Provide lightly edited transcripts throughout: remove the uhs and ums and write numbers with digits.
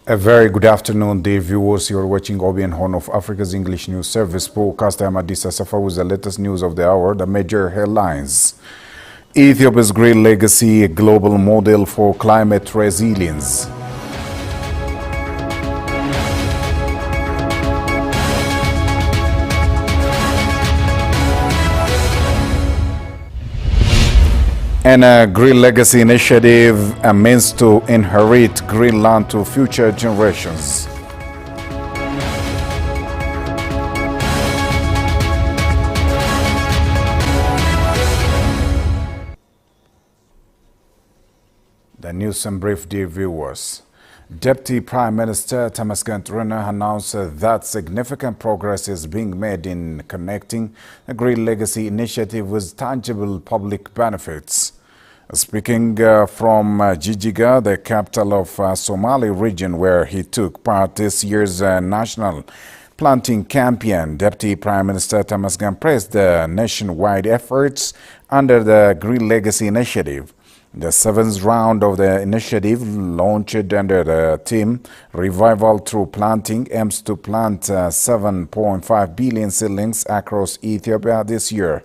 A very good afternoon, dear viewers. You're watching OBN Horn of Africa's English News Service. Broadcaster Amadisa Safa with the latest news of the hour, the major headlines. Ethiopia's green legacy, a global model for climate resilience. And a Green Legacy Initiative, a means to inherit green land to future generations. The news in brief, dear viewers. Deputy Prime Minister Tamaskan Turner announced that significant progress is being made in connecting the Green Legacy Initiative with tangible public benefits. Speaking from Jijiga, the capital of Somali region, where he took part this year's national planting campaign, Deputy Prime Minister Tamaskan praised the nationwide efforts under the Green Legacy Initiative. The seventh round of the initiative, launched under the theme Revival Through Planting, aims to plant 7.5 billion seedlings across Ethiopia this year.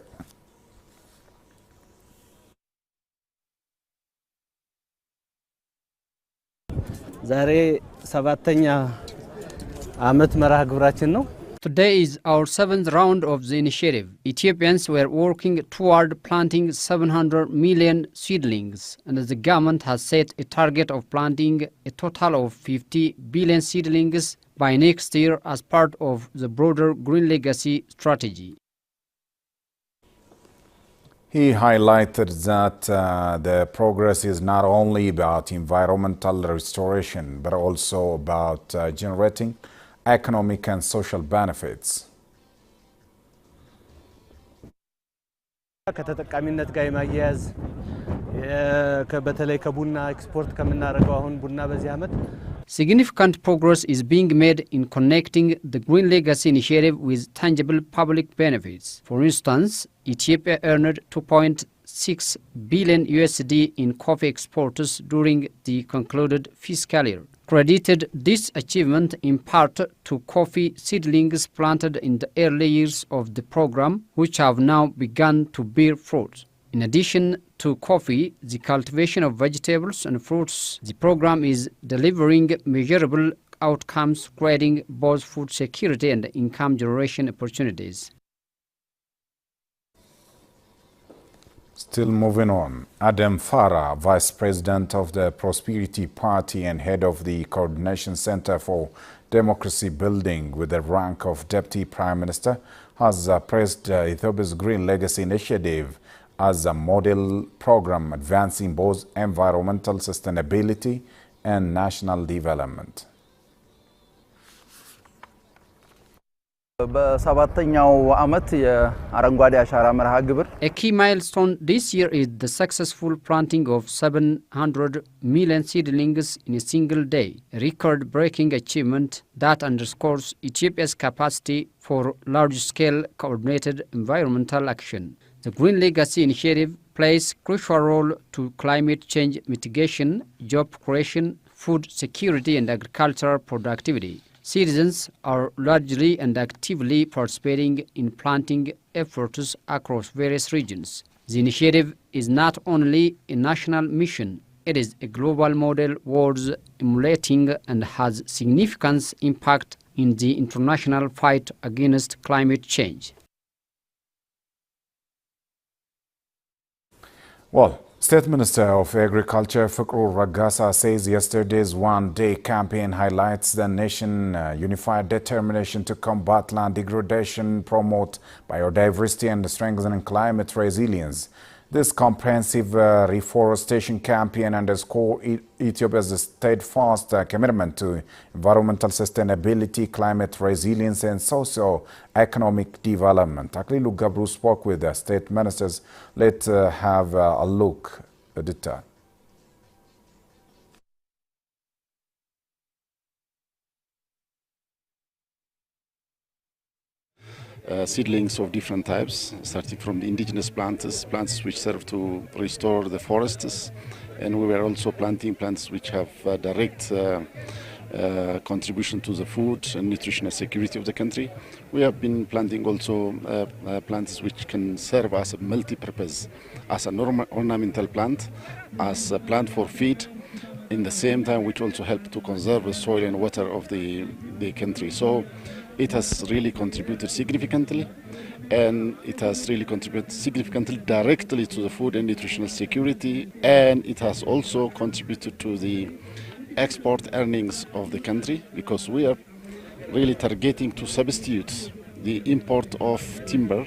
Today is our seventh round of the initiative. Ethiopians were working toward planting 700 million seedlings, and the government has set a target of planting a total of 50 billion seedlings by next year as part of the broader Green Legacy strategy. He highlighted that the progress is not only about environmental restoration, but also about generating economic and social benefits. Significant progress is being made in connecting the Green Legacy Initiative with tangible public benefits. For instance, Ethiopia earned 2.6 billion USD in coffee exports during the concluded fiscal year. Credited this achievement in part to coffee seedlings planted in the early years of the program, which have now begun to bear fruit. In addition to coffee, the cultivation of vegetables and fruits, the program is delivering measurable outcomes, creating both food security and income generation opportunities. Still moving on, Adam Farah, Vice President of the Prosperity Party and head of the Coordination Center for Democracy Building with the rank of Deputy Prime Minister, has praised Ethiopia's Green Legacy Initiative as a model program advancing both environmental sustainability and national development. A key milestone this year is the successful planting of 700 million seedlings in a single day, a record-breaking achievement that underscores Ethiopia's capacity for large-scale coordinated environmental action. The Green Legacy Initiative plays a crucial role to climate change mitigation, job creation, food security, and agricultural productivity. Citizens are largely and actively participating in planting efforts across various regions. The initiative is not only a national mission, it is a global model worth emulating and has significant impact in the international fight against climate change. Well, State Minister of Agriculture Fikru Ragasa says yesterday's one-day campaign highlights the nation's unified determination to combat land degradation, promote biodiversity, and strengthen climate resilience. This comprehensive reforestation campaign underscores Ethiopia's steadfast commitment to environmental sustainability, climate resilience, and socio-economic development. Aklilu Gabru spoke with the state ministers. Let's have a look at it. Seedlings of different types, starting from the indigenous plants which serve to restore the forests, and we were also planting plants which have direct contribution to the food and nutritional security of the country. We have been planting also plants which can serve as a multi-purpose, as an ornamental plant, as a plant for feed, in the same time which also help to conserve the soil and water of the country. So it has really contributed significantly, and it has really contributed significantly directly to the food and nutritional security, and it has also contributed to the export earnings of the country, because we are really targeting to substitute the import of timber,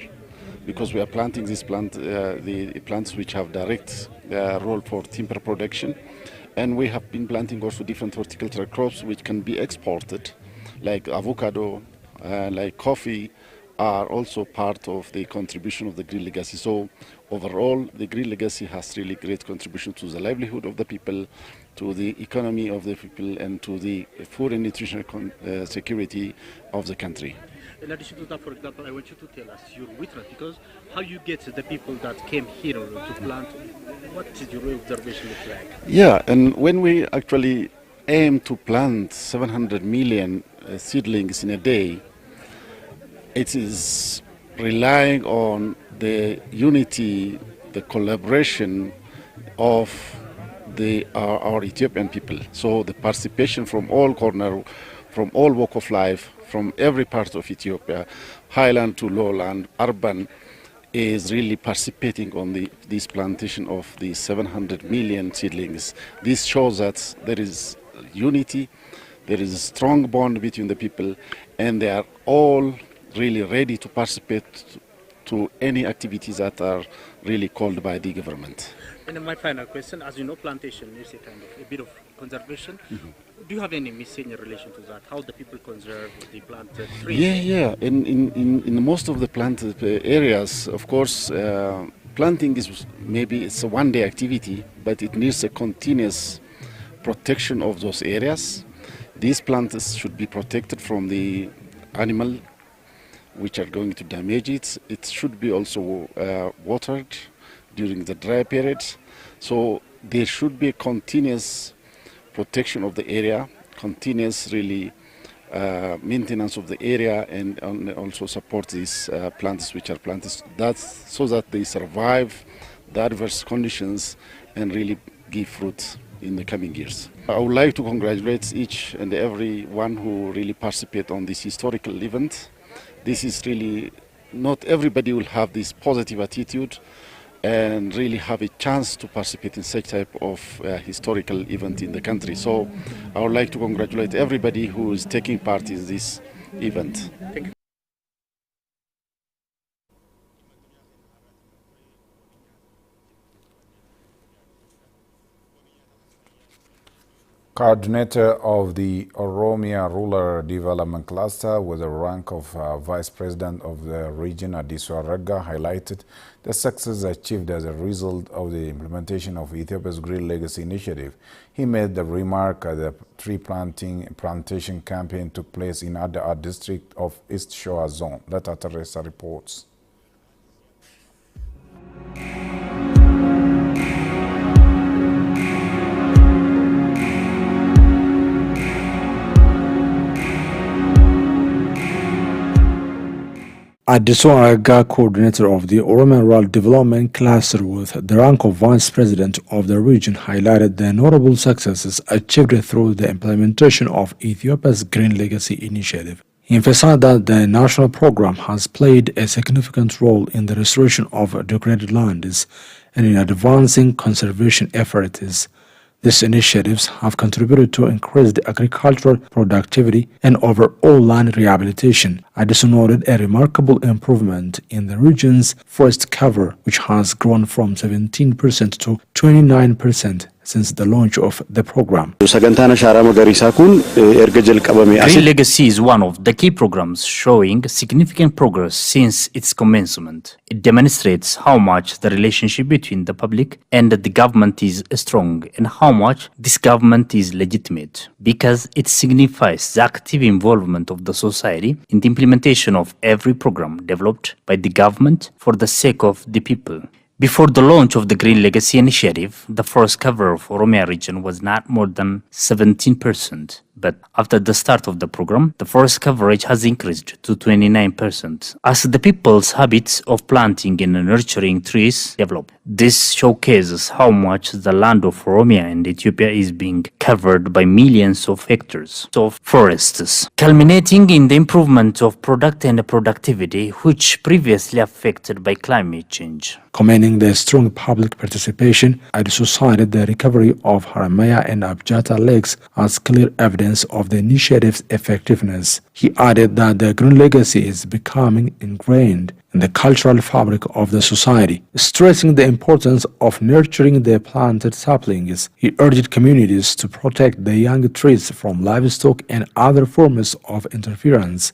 because we are planting this plant, the plants which have direct role for timber production, and we have been planting also different horticultural crops which can be exported, like avocado, like coffee, are also part of the contribution of the green legacy. So overall, the green legacy has really great contribution to the livelihood of the people, to the economy of the people, and to the food and nutritional security of the country. In addition to that, for example, I want you to tell us your witness, because how you get the people that came here to plant, what is your observation look like? Yeah, and when we actually aim to plant 700 million seedlings in a day, it is relying on the unity, the collaboration of our Ethiopian people. So the participation from all corners, from all walk of life, from every part of Ethiopia, highland to lowland, urban, is really participating on this plantation of the 700 million seedlings. This shows that there is unity, there is a strong bond between the people, and they are all really ready to participate to any activities that are really called by the government. And then my final question, as you know, plantation is a kind of a bit of conservation. Do you have any message in relation to that? How the people conserve the planted trees? Yeah. In most of the planted areas, of course, planting is maybe it's a one-day activity, but it needs a continuous protection of those areas. These plants should be protected from the animal which are going to damage it. It should be also watered during the dry period. So there should be a continuous protection of the area, continuous really maintenance of the area, and also support these plants which are planted so that they survive the adverse conditions and really give fruit in the coming years. I would like to congratulate each and every one who really participate on this historical event. This is really, not everybody will have this positive attitude and really have a chance to participate in such type of historical event in the country. So I would like to congratulate everybody who is taking part in this event. Thank you. Coordinator of the Oromia Rural Development Cluster with the rank of Vice President of the region, Adisu Aragga, highlighted the success achieved as a result of the implementation of Ethiopia's Green Legacy Initiative. He made the remark the tree plantation campaign took place in Adda district of East Shoa Zone. Leta Teresa reports. Adisu Aragga, coordinator of the Oromia Rural Development Cluster with the rank of Vice President of the region, highlighted the notable successes achieved through the implementation of Ethiopia's Green Legacy Initiative. He emphasized that the national program has played a significant role in the restoration of degraded lands and in advancing conservation efforts. These initiatives have contributed to increased agricultural productivity and overall land rehabilitation. Adisu noted a remarkable improvement in the region's forest cover, which has grown from 17% to 29% since the launch of the program. Green Legacy is one of the key programs showing significant progress since its commencement. It demonstrates how much the relationship between the public and the government is strong and how much this government is legitimate, because it signifies the active involvement of the society in the implementation of every program developed by the government for the sake of the people. Before the launch of the Green Legacy Initiative, the forest cover of Oromia region was not more than 17%. But after the start of the program, the forest coverage has increased to 29%, as the people's habits of planting and nurturing trees develop. This showcases how much the land of Oromia and Ethiopia is being covered by millions of hectares of forests, culminating in the improvement of product and productivity, which previously affected by climate change. Commending the strong public participation, Adisu cited the recovery of Haramaya and Abjata lakes as clear evidence of the initiative's effectiveness. He added that the green legacy is becoming ingrained in the cultural fabric of the society. Stressing the importance of nurturing the planted saplings, he urged communities to protect the young trees from livestock and other forms of interference.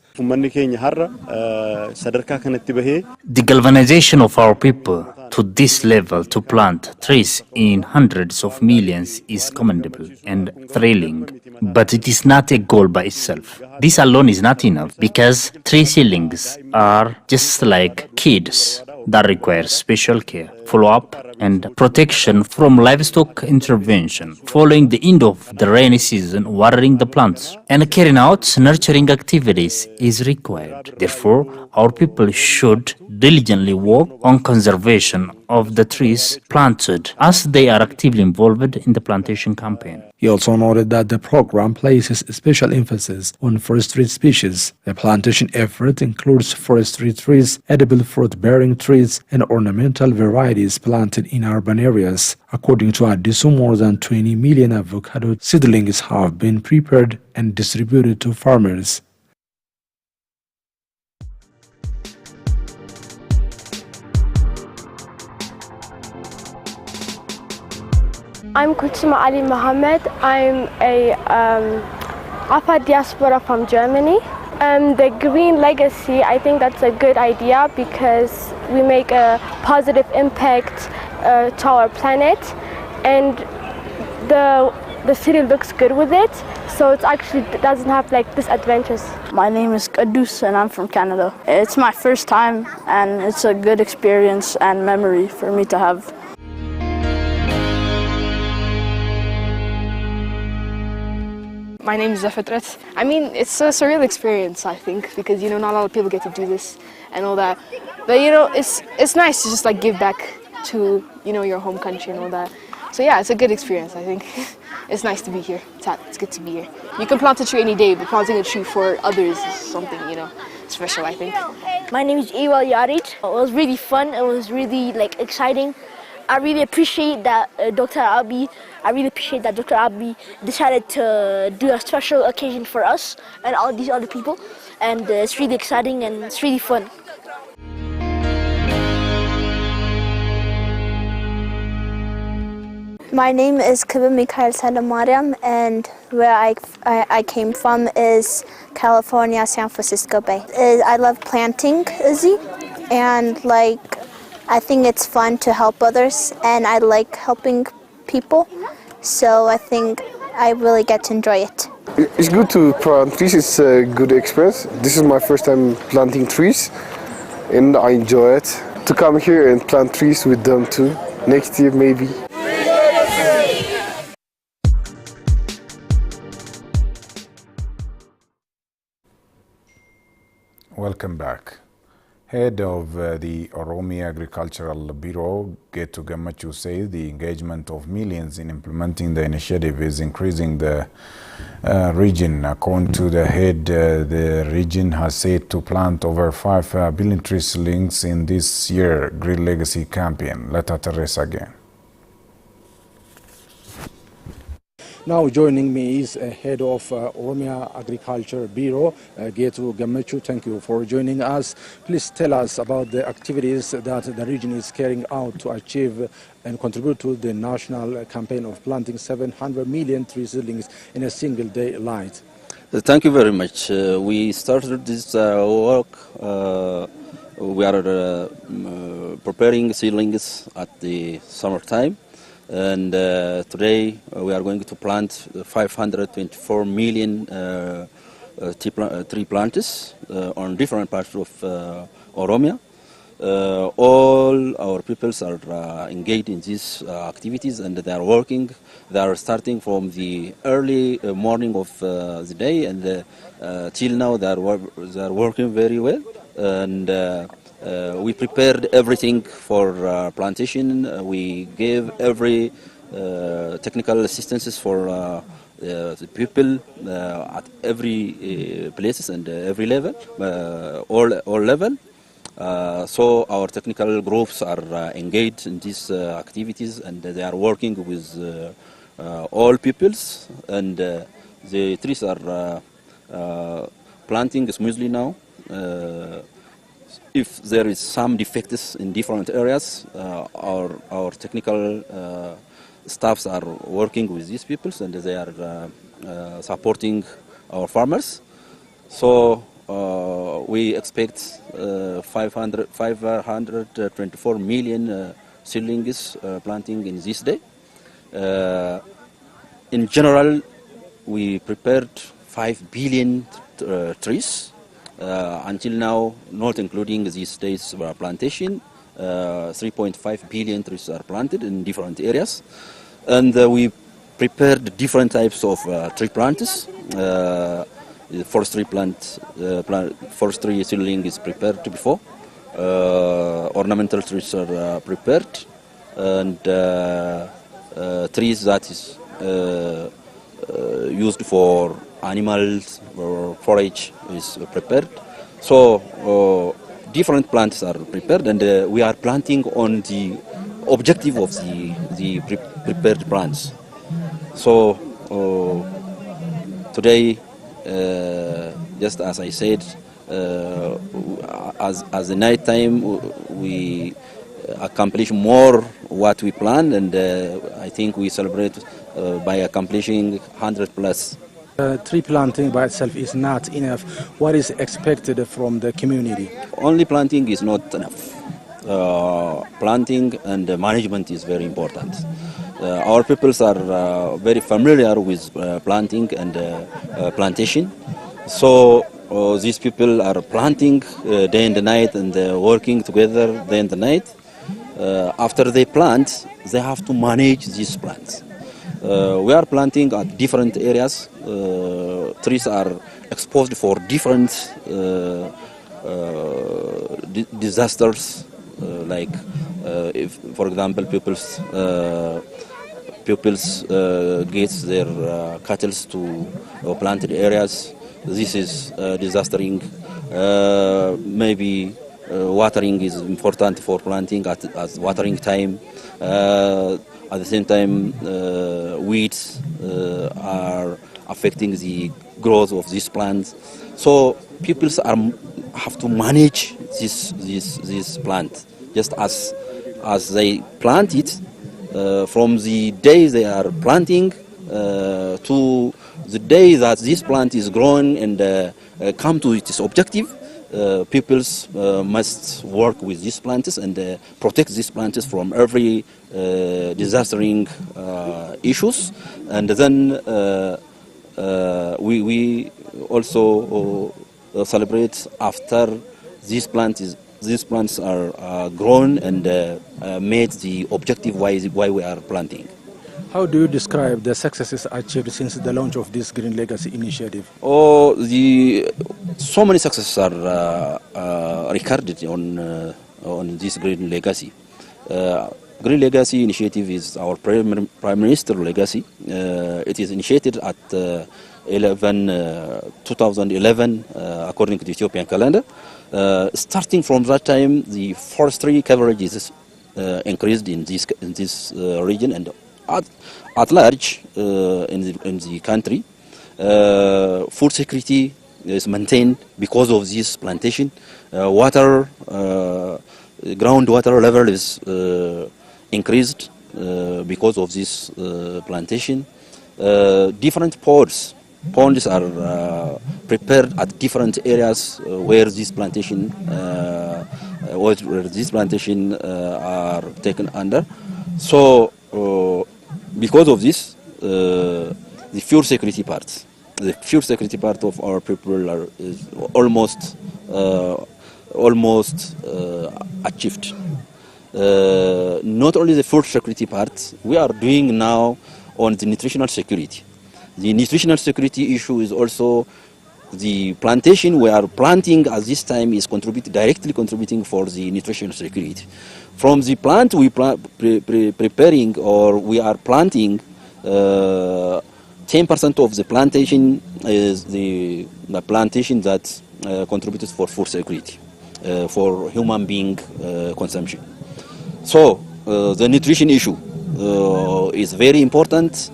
The galvanization of our people to this level to plant trees in hundreds of millions is commendable and thrilling, but it is not a goal by itself. This alone is not enough, because tree seedlings are just like kids that require special care, follow-up, and protection from livestock intervention, following the end of the rainy season, watering the plants, and carrying out nurturing activities is required. Therefore, our people should diligently work on conservation of the trees planted, as they are actively involved in the plantation campaign. He also noted that the program places special emphasis on forestry species. The plantation effort includes forestry trees, edible fruit-bearing trees, and ornamental varieties planted in urban areas. According to Adisu, more than 20 million avocado seedlings have been prepared and distributed to farmers. I'm Kutsuma Ali Mohammed. I'm a Afar diaspora from Germany. The green legacy, I think that's a good idea because we make a positive impact to our planet, and the city looks good with it, so it actually doesn't have like disadvantages. My name is Kadus and I'm from Canada. It's my first time and it's a good experience and memory for me to have. My name is Zafetret. I mean, it's a surreal experience, I think, because, you know, not a lot of people get to do this and all that. But, you know, it's nice to just, like, give back to, you know, your home country and all that. So, yeah, it's a good experience, I think. It's nice to be here. It's good to be here. You can plant a tree any day, but planting a tree for others is something, you know, special, I think. My name is Ewal Yarit. It was really fun. It was really, like, exciting. I really appreciate that Dr. Abiy decided to do a special occasion for us and all these other people, and it's really exciting and it's really fun. My name is Kiba Mikhail Salamariam, and where I came from is California, San Francisco Bay. I love planting, Izzy, and I think it's fun to help others, and I like helping people, so I think I really get to enjoy it. It's good to plant trees. It's a good experience. This is my first time planting trees, and I enjoy it. To come here and plant trees with them too, next year maybe. Welcome back. Head of the Oromia Agricultural Bureau, Getu Gamachu, says the engagement of millions in implementing the initiative is increasing the region. According to the head, the region has said to plant over 5 billion tree seedlings in this year Green Legacy campaign. Let us Teresa again. Now joining me is head of Oromia Agriculture Bureau, Getu Gamachu. Thank you for joining us. Please tell us about the activities that the region is carrying out to achieve and contribute to the national campaign of planting 700 million tree seedlings in a single day light. Thank you very much. We started this work. We are preparing seedlings at the summertime. And today we are going to plant 524 million tree plants on different parts of Oromia. All our peoples are engaged in these activities, and they are working. They are starting from the early morning of the day, and till now they are working very well. And we prepared everything for plantation. We gave every technical assistances for the people at every places and every level, all level. So our technical groups are engaged in these activities, and they are working with all peoples, and the trees are planting smoothly now. If there is some defects in different areas, our technical staffs are working with these peoples, and they are supporting our farmers. So we expect 524 million seedlings planting in this day. In general, we prepared 5 billion trees. Until now, not including these days plantation, 3.5 billion trees are planted in different areas. And we prepared different types of tree plants. Forestry seedling is prepared before. Ornamental trees are prepared, and trees that is used for animals or forage is prepared. So different plants are prepared, and we are planting on the objective of the prepared plants. So today, just as I said, as the night time, we accomplish more what we planned, and I think we celebrate by accomplishing 100 plus. Tree planting by itself is not enough. What is expected from the community? Only planting is not enough. Planting and management is very important. Our peoples are very familiar with planting and plantation. So these people are planting day and night, and working together day and night. After they plant, they have to manage these plants. We are planting at different areas. Trees are exposed for different disasters, like if, for example, peoples get their cattle to planted areas. This is disastering. Maybe watering is important for planting at watering time. At the same time, weeds are affecting the growth of these plants. So people have to manage this plant just as they plant it. From the day they are planting to the day that this plant is growing and come to its objective, peoples must work with these plants and protect these plants from every disastering issues. And then we also celebrate after these plants are grown and made the objective why we are planting. How do you describe the successes achieved since the launch of this Green Legacy initiative? So many successes are recorded on this Green Legacy. Green Legacy initiative is our Prime Minister legacy. It is initiated at 2011 according to the Ethiopian calendar. Starting from that time, the forestry coverage is increased in this region and at large in the country. Food security is maintained because of this plantation. Groundwater level is increased because of this plantation. Different ponds are prepared at different areas where this plantation are taken under. So because of this, the food security part of our people is almost almost achieved. Not only the food security part, we are doing now on the nutritional security. The nutritional security issue is also the plantation we are planting at this time is directly contributing for the nutritional security. From the plant we preparing or we are planting 10% of the plantation is the plantation that contributes for food security, for human being consumption. So the nutrition issue is very important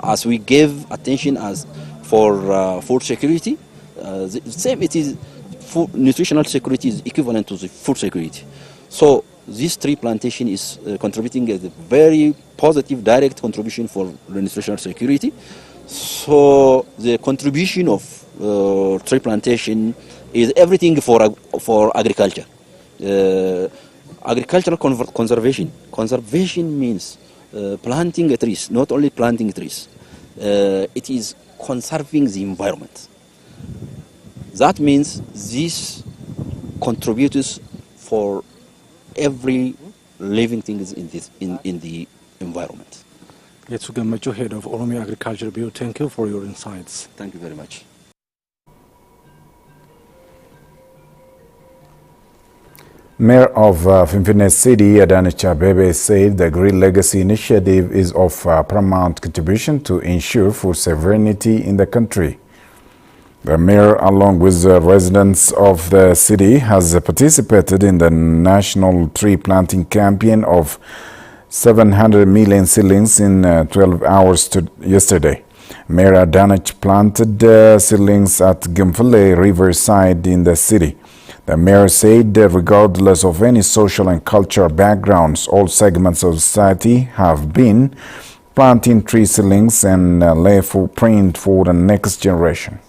as we give attention as for food security. The same, it is nutritional security is equivalent to the food security. So this tree plantation is contributing a very positive direct contribution for the nutritional security. So the contribution of tree plantation is everything for agriculture. Agricultural conservation. Conservation means planting trees, not only planting trees. It is conserving the environment. That means this contributes for every living thing in the environment. Let's go to head of Oromia Agriculture Bureau. Thank you for your insights. Thank you very much. Mayor of Finfinne City, Adanich Abebe, said the Green Legacy Initiative is of paramount contribution to ensure food sovereignty in the country. The mayor, along with the residents of the city, has participated in the national tree planting campaign of 700 million seedlings in 12 hours yesterday. Mayor Adanich planted seedlings at Gimfale Riverside in the city. The mayor said that regardless of any social and cultural backgrounds, all segments of society have been planting tree seedlings and lay footprint for the next generation.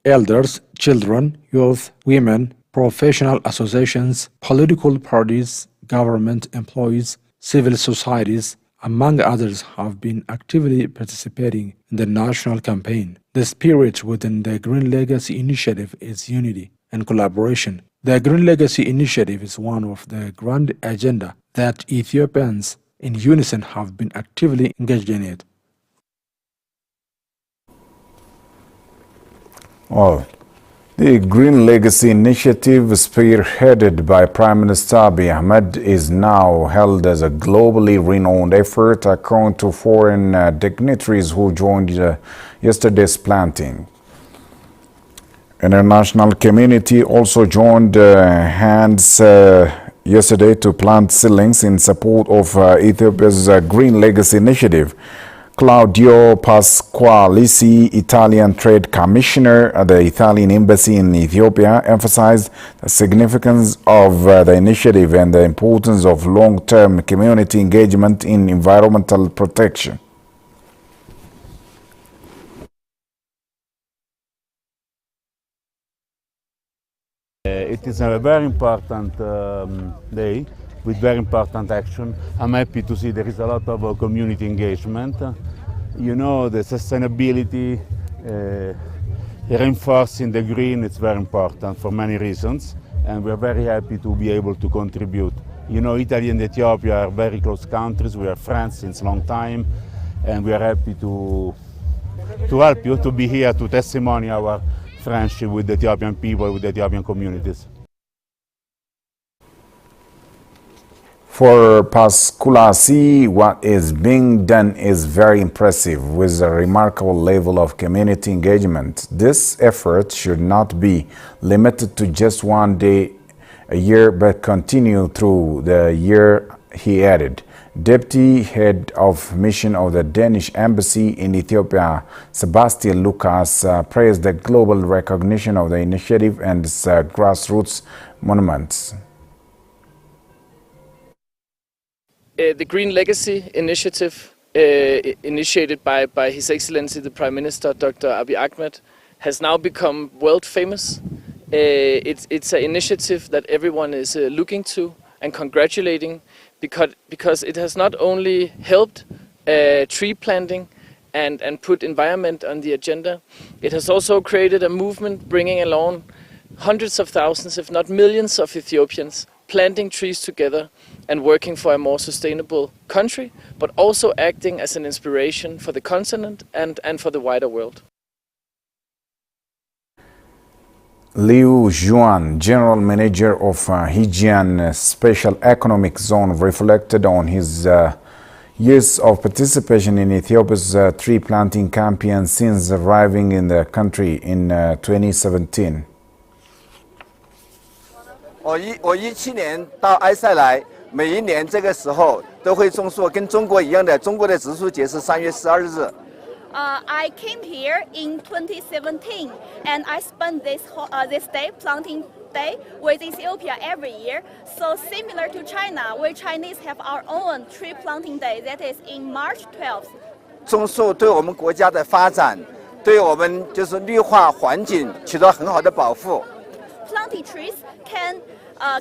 Elders, children, youth, women, professional associations, political parties, government employees, civil societies, among others, have been actively participating in the national campaign. The spirit within the Green Legacy Initiative is unity and collaboration. The Green Legacy Initiative is one of the grand agenda that Ethiopians in unison have been actively engaged in it. Well, the Green Legacy Initiative, spearheaded by Prime Minister Abiy Ahmed, is now held as a globally renowned effort, according to foreign dignitaries who joined yesterday's planting. International community also joined hands yesterday to plant seedlings in support of Ethiopia's Green Legacy Initiative. Claudio Pasqualisi, Italian Trade Commissioner at the Italian Embassy in Ethiopia, emphasized the significance of the initiative and the importance of long-term community engagement in environmental protection. It is a very important day with very important action. I'm happy to see there is a lot of community engagement. You know, the sustainability, reinforcing the green, it's very important for many reasons, and we're very happy to be able to contribute. You know, Italy and Ethiopia are very close countries. We are friends since a long time, and we are happy to help you, to be here to testimony our friendship with the Ethiopian people, with the Ethiopian communities. For Pasqualisi, what is being done is very impressive, with a remarkable level of community engagement. This effort should not be limited to just one day a year, but continue through the year, he added. Deputy Head of Mission of the Danish Embassy in Ethiopia, Sebastian Lucas, praised the global recognition of the initiative and its grassroots monuments. The Green Legacy Initiative, initiated by His Excellency the Prime Minister, Dr. Abiy Ahmed, has now become world famous. It's an initiative that everyone is looking to and congratulating, because it has not only helped tree planting and put environment on the agenda, it has also created a movement bringing along hundreds of thousands, if not millions of Ethiopians planting trees together and working for a more sustainable country, but also acting as an inspiration for the continent and for the wider world. Liu Zhuan, General Manager of Hejian Special Economic Zone, reflected on his years of participation in Ethiopia's tree planting campaign since arriving in the country in 2017. 我17年到埃塞来，每一年这个时候都会种树，跟中国一样的，中国的植树节是3月12日。 I came here in 2017 and I spent this day, planting day, with Ethiopia every year. So similar to China, we Chinese have our own tree planting day, that is in March 12th. 种树对我们国家的发展，对我们就是绿化环境起到很好的保护。 Planting trees can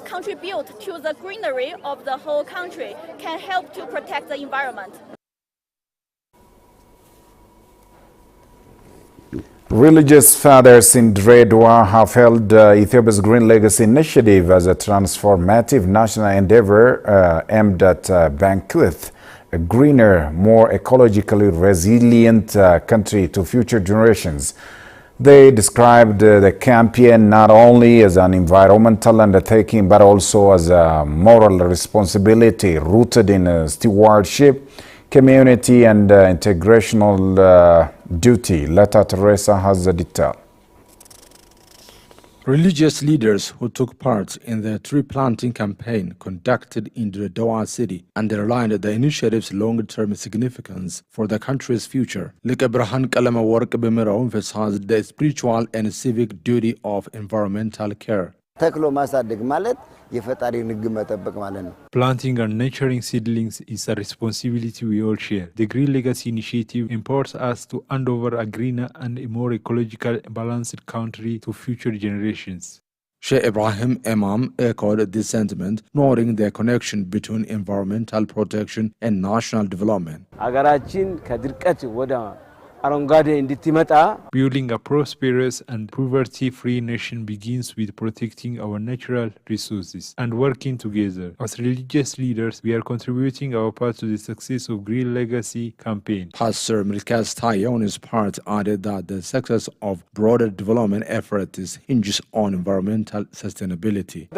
contribute to the greenery of the whole country, can help to protect the environment. Religious fathers in Dredwa have held Ethiopia's Green Legacy Initiative as a transformative national endeavor aimed at bequeath a greener, more ecologically resilient country to future generations. They described the campaign not only as an environmental undertaking but also as a moral responsibility rooted in stewardship, community and integrational duty. Leta Teresa has the detail. Religious leaders who took part in the tree planting campaign conducted in the Doha city underlined the initiative's long-term significance for the country's future. Like Abraham Kalamawork Bimero emphasized the spiritual and civic duty of environmental care. Planting and nurturing seedlings is a responsibility we all share. The Green Legacy Initiative empowers us to hand over a greener and a more ecological balanced country to future generations. Sheikh Ibrahim Imam echoed this sentiment, noting the connection between environmental protection and national development. Building a prosperous and poverty-free nation begins with protecting our natural resources and working together. As religious leaders, we are contributing our part to the success of Green Legacy campaign. Pastor Mirkaz Taye, on his part, added that the success of broader development efforts hinges on environmental sustainability.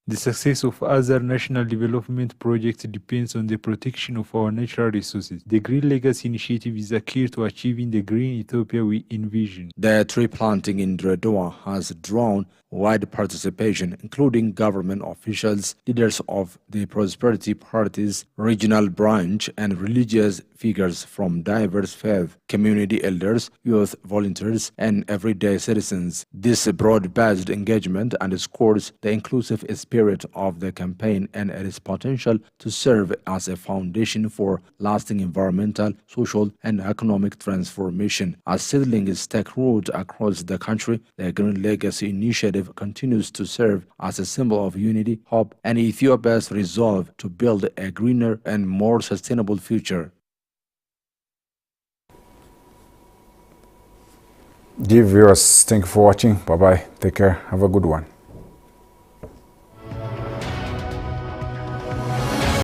The success of other national development projects depends on the protection of our natural resources. The Green Legacy Initiative is a key to achieving the green Ethiopia we envision. The tree planting in Dredwa has drawn wide participation, including government officials, leaders of the Prosperity Party's regional branch, and religious figures from diverse faiths, community elders, youth volunteers, and everyday citizens. This broad-based engagement underscores the inclusive spirit of the campaign and its potential to serve as a foundation for lasting environmental, social, and economic transformation. As seedlings take root across the country, the Green Legacy Initiative continues to serve as a symbol of unity, hope, and Ethiopia's resolve to build a greener and more sustainable future. Dear viewers, thank you for watching. Bye-bye. Take care. Have a good one.